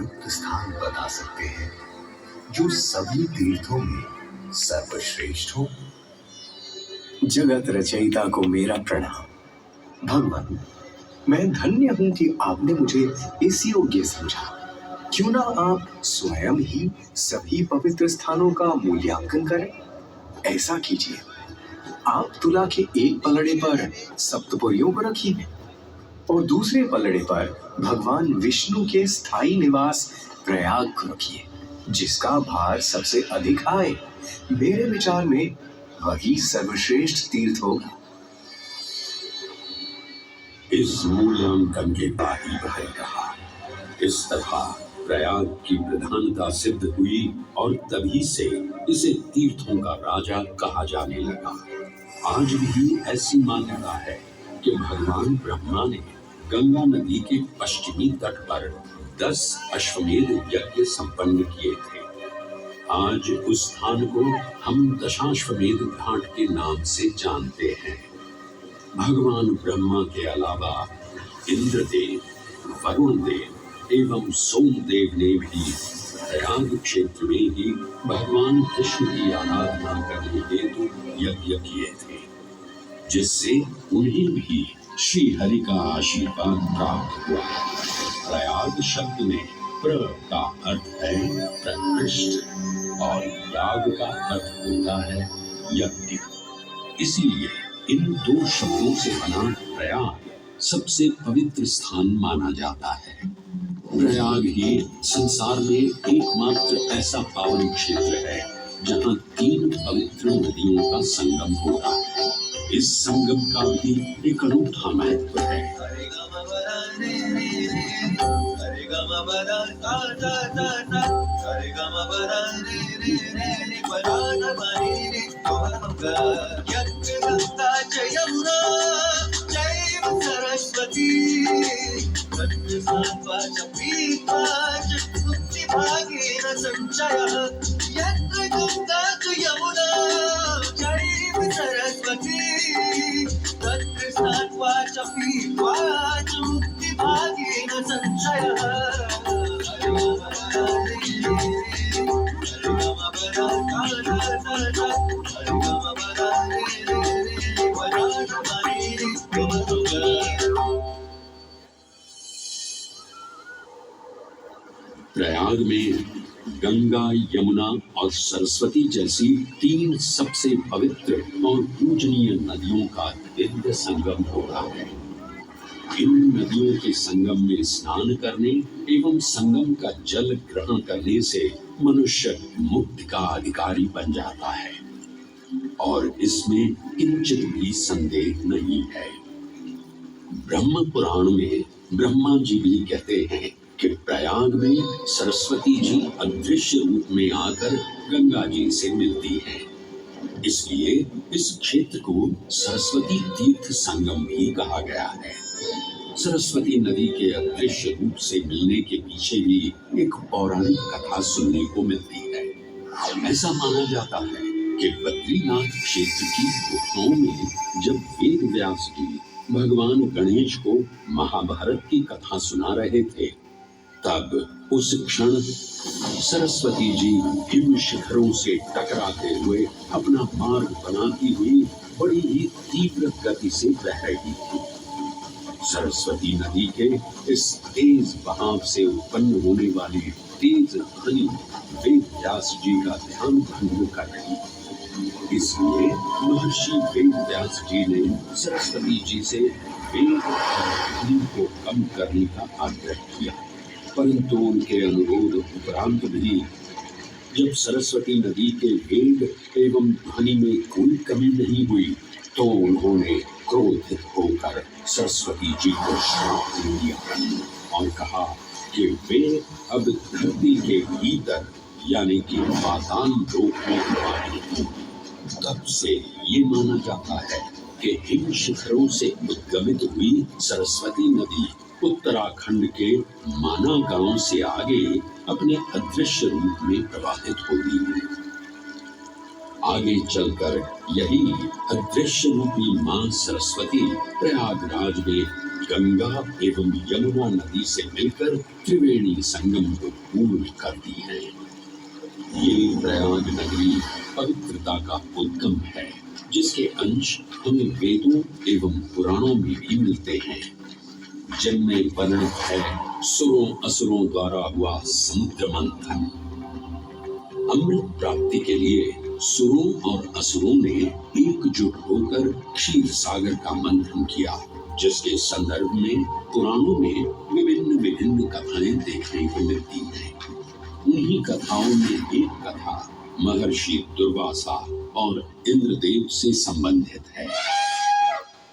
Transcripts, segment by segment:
पवित्र स्थान बता सकते हैं जो सभी तीर्थों में सर्वश्रेष्ठ हो? जगत रचयिता को मेरा प्रणाम। भगवान, मैं धन्य हूं कि आपने मुझे इस योग्य समझा। क्यों ना आप स्वयं ही सभी पवित्र स्थानों का मूल्यांकन करें? ऐसा कीजिए, आप तुला के एक पलड़े पर सप्तपुरियों को रखिए और दूसरे पलड़े पर भगवान विष्णु के स्थायी निवास प्रयाग को रखिए, जिसका भार सबसे अधिक आए। मेरे विचार में वही सर्वश्रेष्ठ तीर्थ होगा। इस मूल्यांकन के बाद ही भाई कहा, इस तरह प्रयाग की प्रधानता सिद्ध हुई और तभी से इसे तीर्थों का राजा कहा जाने लगा। आज भी ऐसी मान्यता है कि भगवान ब्रह्मा ने गंगा नदी के पश्चिमी तट पर 10 अश्वमेध यज्ञ संपन्न किए थे। आज उस स्थान को हम दशाश्वमेध घाट के नाम से जानते हैं। भगवान ब्रह्मा के अलावा इंद्रदेव, वरुण देव एवं सोमदेव ने भी प्रयाग क्षेत्र में ही भगवान कृष्ण की आराधना करने हेतु यज्ञ किए थे, जिससे उन्हें भी श्री हरि का आशीर्वाद प्राप्त हुआ। प्रयाग शब्द में प्र का अर्थ है प्रकृष्ट और याग का अर्थ होता है यज्ञ। इसीलिए इन दो शब्दों से बना प्रयाग सबसे पवित्र स्थान माना जाता है। प्रयाग ही संसार में एकमात्र ऐसा पावन क्षेत्र है जहाँ 3 पवित्र नदियों का संगम होता है। इस संगम का भी एक अनूठा महत्व है। सरस्वती संचय यत्र गंगा च यमुना चैव सरस्वती तत्र स्नात्वा च पीत्वा च मुक्तिभागेन संचयः। प्रयाग में गंगा, यमुना और सरस्वती जैसी 3 सबसे पवित्र और पूजनीय नदियों का दिव्य संगम होता है। इन नदियों के संगम में स्नान करने एवं संगम का जल ग्रहण करने से मनुष्य मुक्ति का अधिकारी बन जाता है और इसमें किंचित भी संदेह नहीं है। ब्रह्म पुराण में ब्रह्मा जी भी कहते हैं कि प्रयाग में सरस्वती जी अदृश्य रूप में आकर गंगा जी से मिलती हैं। इसलिए इस क्षेत्र को सरस्वती तीर्थ संगम भी कहा गया है। सरस्वती नदी के अदृश्य रूप से मिलने के पीछे भी एक पौराणिक कथा सुनने को मिलती है। ऐसा माना जाता है कि बद्रीनाथ क्षेत्र की गुफाओं में जब वेद व्यास जी भगवान गणेश को महाभारत की कथा सुना रहे थे, तब उस क्षण सरस्वती जी हिम शिखरों से टकराते हुए अपना मार्ग बनाती हुई बड़ी ही तीव्र गति से बह रही थी। सरस्वती नदी के इस तेज बहाव से उत्पन्न होने वाली तेज ध्वनि वेद व्यास जी का ध्यान भंग कर रही। इसलिए महर्षि वेद व्यास जी ने सरस्वती जी से वेग और ध्वनि को कम करने का आग्रह किया, परंतु उनके अनुरोध उपरांत भी जब सरस्वती नदी के वेग एवं ध्वनि में कोई कमी नहीं हुई, तो उन्होंने क्रोधित होकर सरस्वती जी को श्राप दे दिया और कहा कि वे अब धरती के भीतर यानी कि पाताल लोक में वाणी। तब से ये माना जाता है कि हिम शिखरों से उद्गमित हुई सरस्वती नदी उत्तराखंड के माना गांव से आगे अपने अदृश्य रूप में प्रवाहित होती है। आगे चलकर यही अदृश्य रूपी मां सरस्वती प्रयागराज में गंगा एवं यमुना नदी से मिलकर त्रिवेणी संगम को पूर्ण करती है। ये प्रयाग नगरी पवित्रता का उद्गम है, जिसके अंश हमें वेदों एवं पुराणों में भी मिलते हैं, जिनमें वर्णित है सुरों असुरों द्वारा हुआ समुद्र मंथन। अमृत प्राप्ति के लिए सुरों और असुरों ने एकजुट होकर क्षीर सागर का मंथन किया, जिसके संदर्भ में पुराणों में विभिन्न कथाएं देखने को मिलती हैं। उन्हीं कथाओं में एक कथा महर्षि दुर्वासा और इंद्रदेव से संबंधित है।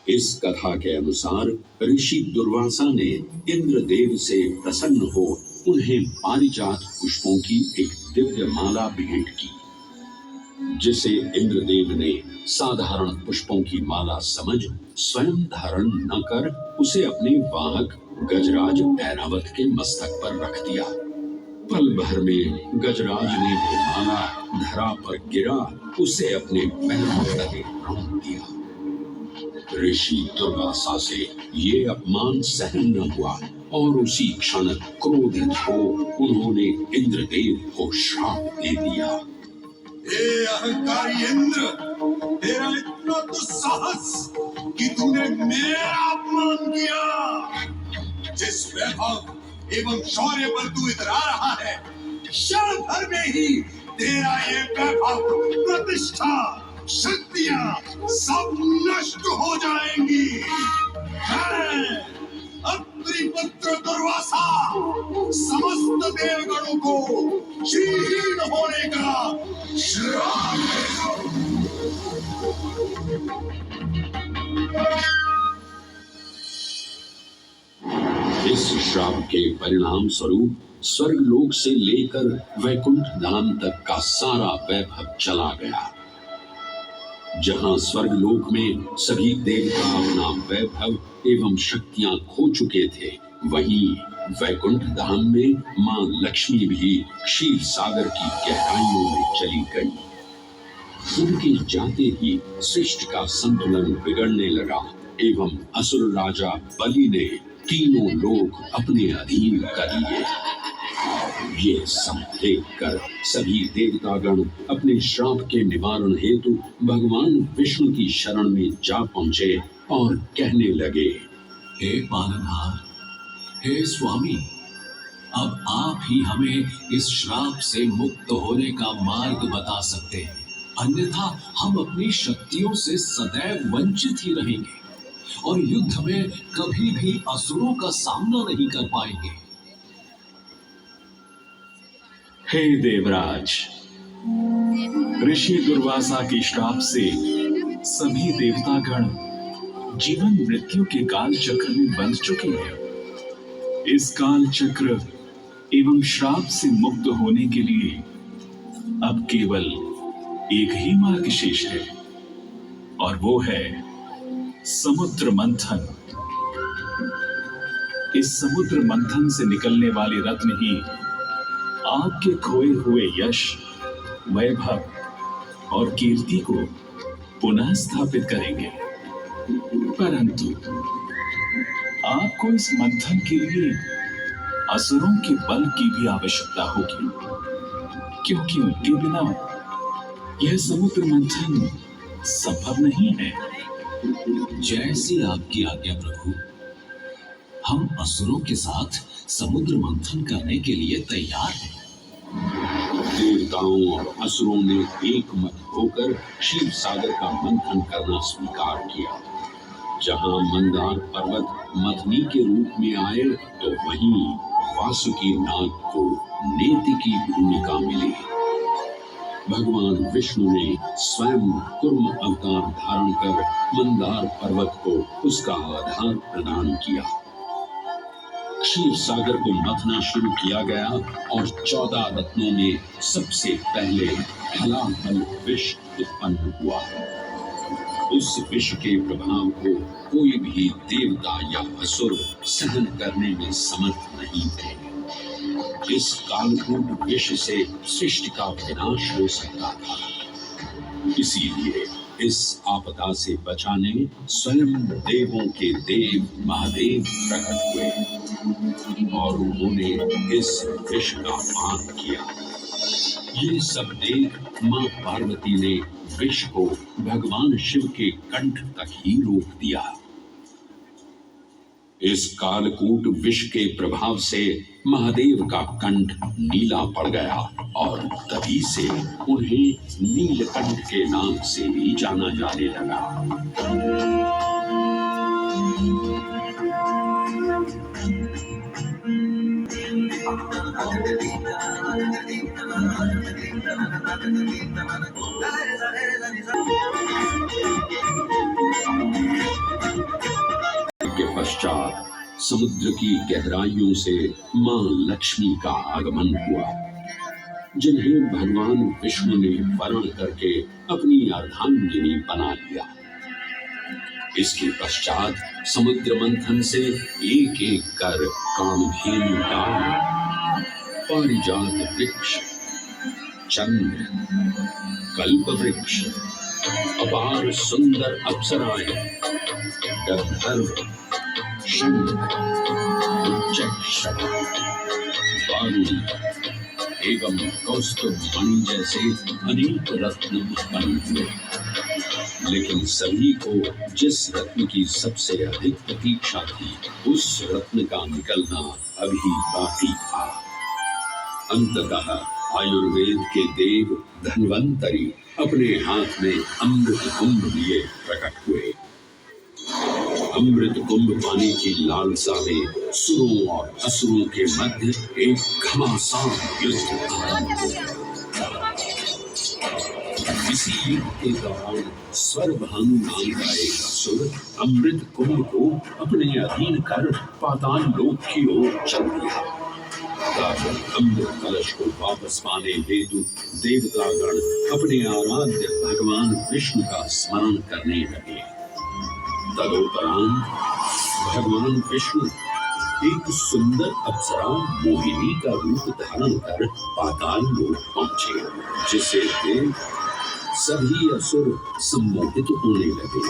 इस कथा के अनुसार ऋषि दुर्वासा ने इंद्रदेव से प्रसन्न हो उन्हें पारिजात पुष्पों की एक दिव्य माला भेंट की, जिसे इंद्रदेव ने साधारण पुष्पों की माला समझ स्वयं धारण न कर उसे अपने वाहक गजराज ऐरावत के मस्तक पर रख दिया। पल भर में गजराज ने वो माला धरा पर गिरा उसे अपने पैरों तले रौंद दिया। ऋषि दुर्वासा से ये अपमान सहन न हुआ और उसी क्षण क्रोधित हो उन्होंने इंद्रदेव को श्राप दे दिया। हे अहंकारी इंद्र, तेरा इतना दुस्साहस कि तूने मेरा अपमान किया। जिस वैभव एवं शौर्य पर तू इतरा रहा है, क्षण भर में ही तेरा ये वैभव, प्रतिष्ठा, शक्तियां सब नष्ट हो जाएंगी। मैं अत्रिपुत्र दुर्वासा समस्त देवगणों को क्षीण होने का श्राप देता हूं। इस श्राप के परिणाम स्वरूप स्वर्गलोक से लेकर वैकुंठ धाम तक का सारा वैभव चला गया। जहां स्वर्गलोक में सभी देवता अपना वैभव एवं शक्तियां खो चुके थे, वहीं वैकुंठ धाम में मां लक्ष्मी भी क्षीर सागर की गहराइयों में चली गई। उनके जाते ही सृष्टि का संतुलन बिगड़ने लगा एवं असुर राजा बलि ने तीनों लोक अपने अधीन कर लिए। ये सब देखकर सभी देवतागण अपने श्राप के निवारण हेतु भगवान विष्णु की शरण में जा पहुंचे और कहने लगे, हे पालनहार, हे स्वामी, अब आप ही हमें इस श्राप से मुक्त होने का मार्ग बता सकते हैं, अन्यथा हम अपनी शक्तियों से सदैव वंचित ही रहेंगे और युद्ध में कभी भी असुरों का सामना नहीं कर पाएंगे। हे देवराज, ऋषि दुर्वासा के श्राप से सभी देवतागण जीवन मृत्यु के काल चक्र में बंध चुके हैं। इस काल चक्र एवं श्राप से मुक्त होने के लिए अब केवल एक ही मार्ग शेष है और वो है समुद्र मंथन। इस समुद्र मंथन से निकलने वाले रत्न ही आपके खोए हुए यश, वैभव और कीर्ति को पुनः स्थापित करेंगे। परंतु आपको इस मंथन के लिए असुरों के बल की भी आवश्यकता होगी, क्योंकि उनके बिना यह समुद्र मंथन संभव नहीं है। जैसी आपकी आज्ञा प्रभु। हम असुरों के साथ समुद्र मंथन करने के लिए तैयार हैं। देवताओं और असुरों ने एकमत होकर क्षीर सागर का मंथन करना स्वीकार किया। जहां मंदार पर्वत मथनी के रूप में आए, तो वहीं वासुकी नाग को नेति की भूमिका मिली। भगवान विष्णु ने स्वयं कूर्म अवतार धारण कर मंदार पर्वत को उसका आधार प्रदान किया। क्षीर सागर को मथना शुरू किया गया और 14 रत्नों में सबसे पहले हलाहल विष उत्पन्न हुआ। उस विष के प्रभाव को कोई भी देवता या असुर सहन करने में समर्थ नहीं थे। इस कालकूट विष से सृष्टि का विनाश हो सकता था। इसीलिए इस आपदा से बचाने स्वयं देवों के देव महादेव प्रकट हुए और उन्होंने इस विष का पान किया। ये सब देख मां पार्वती ने विष को भगवान शिव के कंठ तक ही रोक दिया। इस कालकूट विष के प्रभाव से महादेव का कंठ नीला पड़ गया और तभी से उन्हें नीलकंठ के नाम से भी जाना जाने लगा। के पश्चात समुद्र की गहराइयों से मां लक्ष्मी का आगमन हुआ, जिन्हें भगवान विष्णु ने वरण करके अपनी अर्धांगिनी बना लिया। इसके पश्चात समुद्र मंथन से एक एक कर कामधेनु डाल, पारिजात वृक्ष, चंद्र, कल्प वृक्ष, अपार सुंदर अप्सराएं, गंधर्व, शंख, उच्चैःषण, वारुणी एवं कौस्तुभ मणि जैसे अनेक रत्न उत्पन्न हुए। लेकिन सभी को जिस रत्न की सबसे अधिक प्रतीक्षा थी, उस रत्न का निकलना अभी बाकी था। अंततः आयुर्वेद के देव धन्वंतरी अपने हाथ में अमृत कुंभ लिए प्रकट हुए। अमृत कुंभ पाने की लालसा में सुरों और असुरों के मध्य एक घमासान युद्ध आरंभ हो गया। इसी युद्ध के दौरान स्वरभानु नाम का एक असुर अमृत कुंभ को अपने अधीन कर पाताल लोक की ओर चल दिया। अमृत कलश को वापस पाने हेतु देवतागण अपने आराध्य भगवान विष्णु का स्मरण करने लगे। तदोपरांत भगवान विष्णु एक सुंदर अप्सरा मोहिनी का रूप धारण कर पाताल लोक पहुंचे, जिसे देख सभी असुर सम्मोहित होने लगे।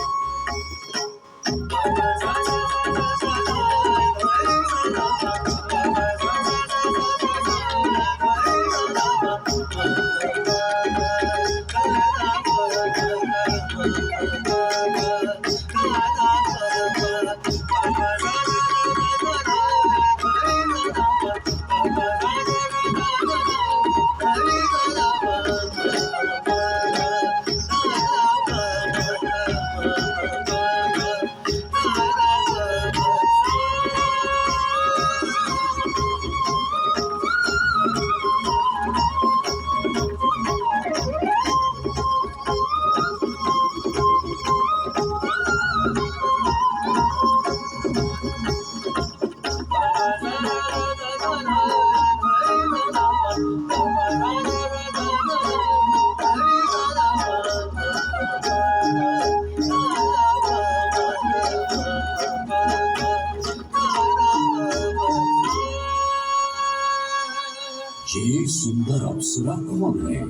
ये सुंदर अप्सरा कौन है?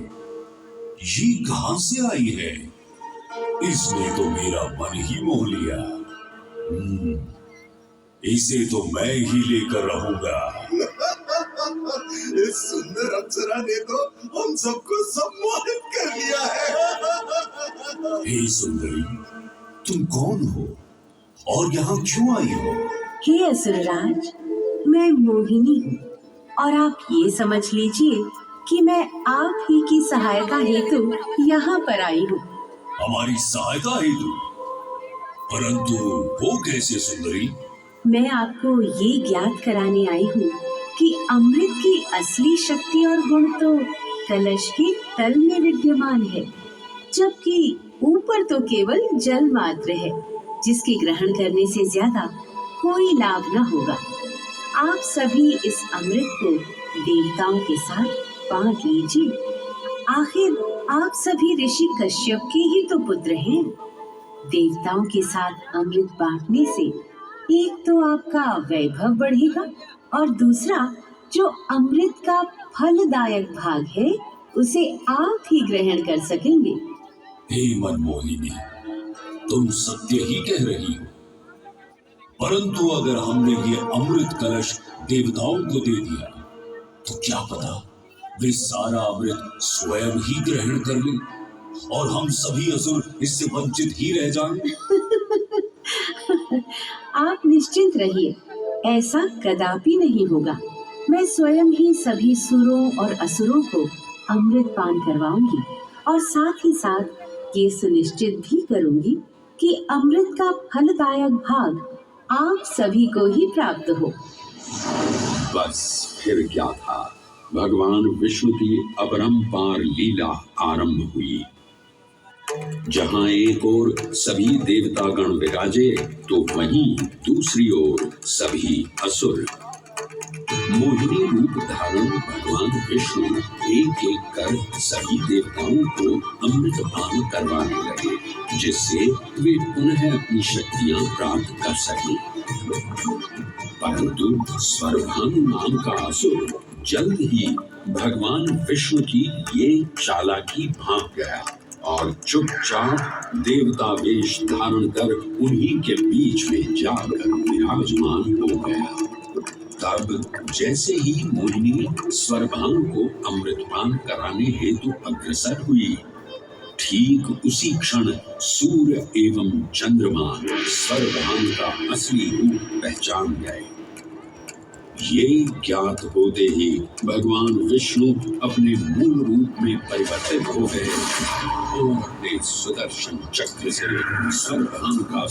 ये कहां से आई है? इसने तो मेरा मन ही मोह लिया। इसे तो मैं ही लेकर रहूंगा। इस सुंदर अप्सरा ने तो हम सबको सम्मोहित कर लिया है। हे सुंदरी, तुम कौन हो और यहाँ क्यों आई हो? हे असुरराज, मैं मोहिनी हूँ और आप ये समझ लीजिए कि मैं आप ही की सहायता हेतु यहाँ पर आई हूँ। हमारी सहायता हेतु? परंतु वो कैसे सुंदरी? मैं आपको ये ज्ञात कराने आई हूँ कि अमृत की असली शक्ति और गुण तो कलश के तल में विद्यमान है, जबकि ऊपर तो केवल जल मात्र है, जिसके ग्रहण करने से ज्यादा कोई लाभ न होगा। आप सभी इस अमृत को देवताओं के साथ बांट लीजिए। आखिर आप सभी ऋषि कश्यप के ही तो पुत्र हैं। देवताओं के साथ अमृत बांटने से एक तो आपका वैभव बढ़ेगा और दूसरा जो अमृत का फलदायक भाग है उसे आप ही ग्रहण कर सकेंगे। हे मनमोहिनी, तुम सत्य ही कह रही हो, परंतु अगर हमने ये अमृत कलश देवताओं को दे दिया तो क्या पता वे सारा अमृत स्वयं ही ग्रहण कर लें और हम सभी असुर इससे वंचित ही रह जाएं। आप निश्चिंत रहिए, ऐसा कदापि नहीं होगा। मैं स्वयं ही सभी सुरों और असुरों को अमृत पान करवाऊंगी और साथ ही साथ ये सुनिश्चित भी करूंगी कि अमृत का फलदायक भाग आप सभी को ही प्राप्त हो। बस फिर क्या था, भगवान विष्णु की अपरंपार लीला आरंभ हुई। जहां एक ओर सभी देवतागण विराजे तो वहीं दूसरी ओर सभी असुर। मोहिनी रूप धारण भगवान विष्णु एक एक कर सभी देवताओं को अमृत पान करवाने लगे, जिससे वे पुनः अपनी शक्तियां प्राप्त कर सकें। परंतु स्वरभानु नाम का असुर जल्द ही भगवान विष्णु की ये चालाकी भांप गया और चुपचाप देवता वेश धारण कर उन्हीं के बीच में जाकर विराजमान हो गया। तब जैसे ही मोहिनी स्वरभानु को अमृतपान कराने हेतु अग्रसर हुई, ठीक उसी क्षण सूर्य एवं चंद्रमा स्वरभानु का असली रूप पहचान गए। ये ज्ञात होते ही भगवान विष्णु अपने मूल रूप में परिवर्तित हो गए और अपने सुदर्शन चक्र से स्वरभानु का